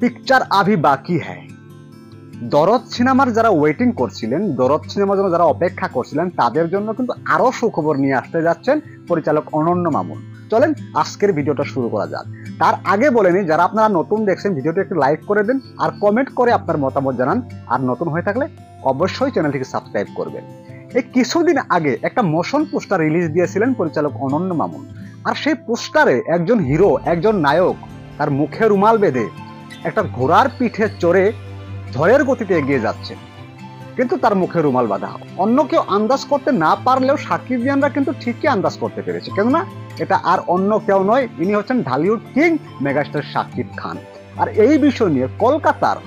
Picture Avi বাকি হ্যায়। দরদ সিনেমার যারা ওয়েটিং করছিলেন, দরদ সিনেমার জন্য যারা অপেক্ষা করছিলেন, তাদের জন্য কিন্তু আরো সুখবর নিয়ে আসতে যাচ্ছেন পরিচালক অনন্য মামুন। চলেন আজকের ভিডিওটা শুরু করা যাক। তার আগে বলে নিই, যারা আপনারা নতুন দেখছেন ভিডিওটি একটু লাইক করে দিন আর কমেন্ট করে আপনার মতামত জানান। আর নতুন হয়ে থাকলে অবশ্যই চ্যানেলটিকে সাবস্ক্রাইব করবেন। এই কিছুদিন আগে একটা মোশন পোস্টার রিলিজ দিয়েছিলেন পরিচালক অনন্য মামুন। আর সেই পোস্টারে একজন হিরো, একজন নায়ক তার মুখে রুমাল বেঁধে একটা ঘোড়ার পিঠে চড়ে ঝড়ের গতিতে এগিয়ে যাচ্ছে, কিন্তু তার মুখে রুমাল বাঁধা। অন্য কেউ আন্দাজ করতে না পারলেও সাকিবিয়ানরা কিন্তু ঠিকই আন্দাজ করতে পেরেছে, কেননা এটা আর অন্য কেউ নয়, ইনি হচ্ছেন ঢালিউড কিং মেগাস্টার শাকিব খান। আর এই বিষয় নিয়ে কলকাতার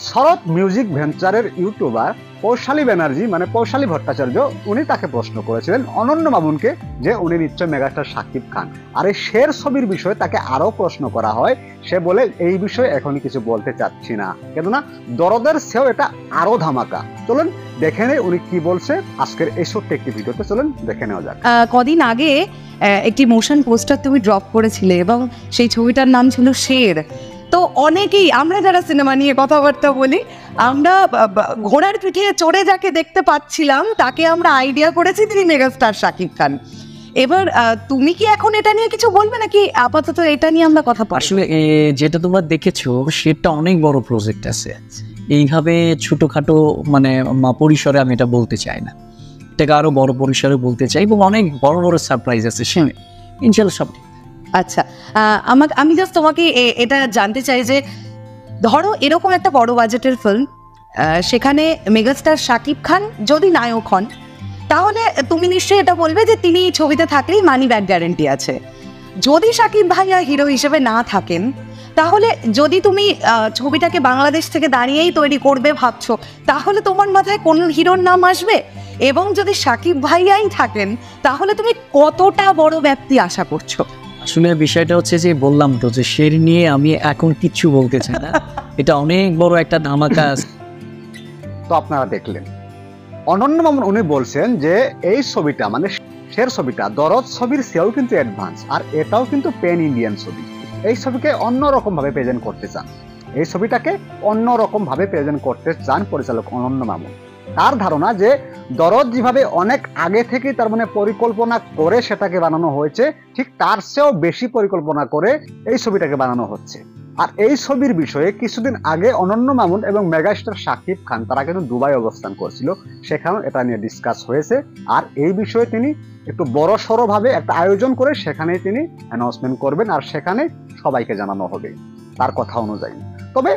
শরৎ মিউজিক ভেঞ্চারের ইউটিউবার পৌশালী ব্যানার্জি মানে পৌশালী ভট্টাচার্য, উনি তাকে প্রশ্ন করেছিলেন অনন্য মামুনকে যে উনি নিশ্চয় মেগাস্টার শাকিব খান। আর এই শের ছবির বিষয়ে তাকে আরো প্রশ্ন করা হয়, সে বলে এই বিষয়ে এখনই কিছু বলতে চাচ্ছি না, কেননা দরদের সেও এটা আরো ধামাকা। চলুন দেখে নেই উনি কি বলছে আজকের এই ছোট্ট একটি ভিডিওতে, চলুন দেখে নেওয়া যাক। কদিন আগে একটি মোশন পোস্টার তুমি ড্রপ করেছিলে এবং সেই ছবিটার নাম ছিল শের। তো অনেকেই, আমরা যারা সিনেমা নিয়ে কথাবার্তা বলি, আমরা ঘোড়ার পিঠে চড়ে যাকে দেখতে পাচ্ছিলাম তাকে আমরা আইডিয়া করেছি তিনি মেগাস্টার শাকিব খান। এবার তুমি কি এখন এটা নিয়ে কিছু বলবে নাকি আপাতত এটা নিয়ে আমরা কথা বলবো? আসলে যেটা তোমরা দেখেছো সেটা অনেক বড় প্রজেক্ট আছে, এইভাবে ছোটখাটো মানে পরিসরে আমি এটা বলতে চাই না, এটাকে আরো বড় পরিসরে বলতে চাই এবং অনেক বড় বড় সারপ্রাইজ আছে সে ইনশাআল্লাহ সব। আচ্ছা, আমি জাস্ট তোমাকে এটা জানতে চাই যে ধরো এরকম একটা বড় বাজেটের ফিল্ম, সেখানে মেগাস্টার শাকিব খান যদি নায়ক হন, তাহলে তুমি নিশ্চয়ই এটা বলবে যে তিনি এই ছবিতে থাকলেই মানি ব্যাক গ্যারেন্টি আছে। যদি শাকিব ভাইয়া হিরো হিসেবে না থাকেন, তাহলে যদি তুমি ছবিটাকে বাংলাদেশ থেকে দাঁড়িয়েই তৈরি করবে ভাবছো, তাহলে তোমার মাথায় কোন হিরোর নাম আসবে? এবং যদি শাকিব ভাইয়াই থাকেন, তাহলে তুমি কতটা বড় ব্যাপ্তি আশা করছো? আসলে বিষয়টা হচ্ছে যে বললাম তো যে শের নিয়ে আমি এখন কিচ্ছু বলতে চাই না, এটা অনেক বড় একটা ধামাকা। তো আপনারা দেখলেন অনন্য মামুন উনি বলছেন যে এই ছবিটা মানে শের ছবিটা দরদ ছবির চেয়েও কিন্তু অ্যাডভান্স, আর এটাও কিন্তু প্যান ইন্ডিয়ান ছবি। এই ছবিকে অন্যরকম ভাবে প্রেজেন্ট করতে চান, এই ছবিটাকে অন্যরকম ভাবে প্রেজেন্ট করতে চান পরিচালক অনন্য মামুন। তার ধারণা যে দরদ যেভাবে অনেক আগে থেকে তার মানে পরিকল্পনা করে সেটাকে বানানো হয়েছে, ঠিক তার চেয়েও বেশি পরিকল্পনা করে এই ছবিটাকে বানানো হচ্ছে। আর এই ছবির বিষয়ে কিছুদিন আগে অনন্য মামুন এবং মেগাস্টার শাকিব খান তারা কিন্তু দুবাই অবস্থান করছিল, সেখানেও এটা নিয়ে ডিসকাস হয়েছে। আর এই বিষয়ে তিনি একটু বড় সড়ো ভাবে একটা আয়োজন করে সেখানে তিনি অ্যানাউন্সমেন্ট করবেন, আর সেখানে সবাইকে জানানো হবে তার কথা অনুযায়ী। তবে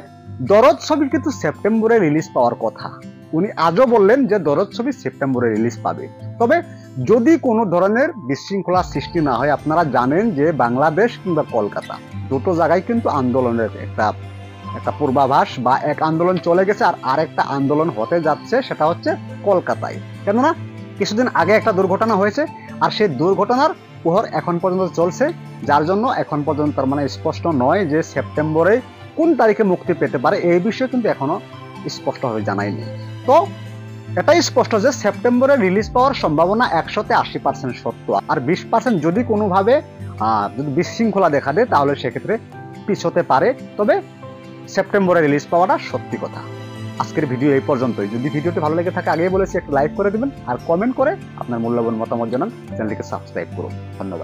দরদ ছবি কিন্তু সেপ্টেম্বরে রিলিজ পাওয়ার কথা, উনি আজও বললেন যে দরদ ছবি সেপ্টেম্বরে রিলিজ পাবে। তবে যদি কোনো ধরনের বিশৃঙ্খলা সৃষ্টি না হয়, আপনারা জানেন যে বাংলাদেশ কিংবা কলকাতা দুটো জায়গায় কিন্তু আন্দোলনের একটা পূর্বাভাস বা এক আন্দোলন চলে গেছে, আর আরেকটা আন্দোলন হতে যাচ্ছে, সেটা হচ্ছে কলকাতায়। কেননা কিছুদিন আগে একটা দুর্ঘটনা হয়েছে, আর সেই দুর্ঘটনার প্রহর এখন পর্যন্ত চলছে, যার জন্য এখন পর্যন্ত তার মানে স্পষ্ট নয় যে সেপ্টেম্বরে কোন তারিখে মুক্তি পেতে পারে, এই বিষয়ে কিন্তু এখনো স্পষ্টভাবে জানায়নি। তো এটাই স্পষ্ট যে সেপ্টেম্বরে রিলিজ পাওয়ার সম্ভাবনা 180% সত্য, আর 20% যদি কোনোভাবে যদি বিশৃঙ্খলা দেখা দেয় তাহলে সেক্ষেত্রে পিছোতে পারে। তবে সেপ্টেম্বরে রিলিজ পাওয়াটা সত্যি কথা। আজকের ভিডিও এই পর্যন্তই। যদি ভিডিওটি ভালো লেগে থাকে আগেই বলেছি একটু লাইক করে দিবেন আর কমেন্ট করে আপনার মূল্যবান মতামত জানান, চ্যানেলটিকে সাবস্ক্রাইব করুন। ধন্যবাদ।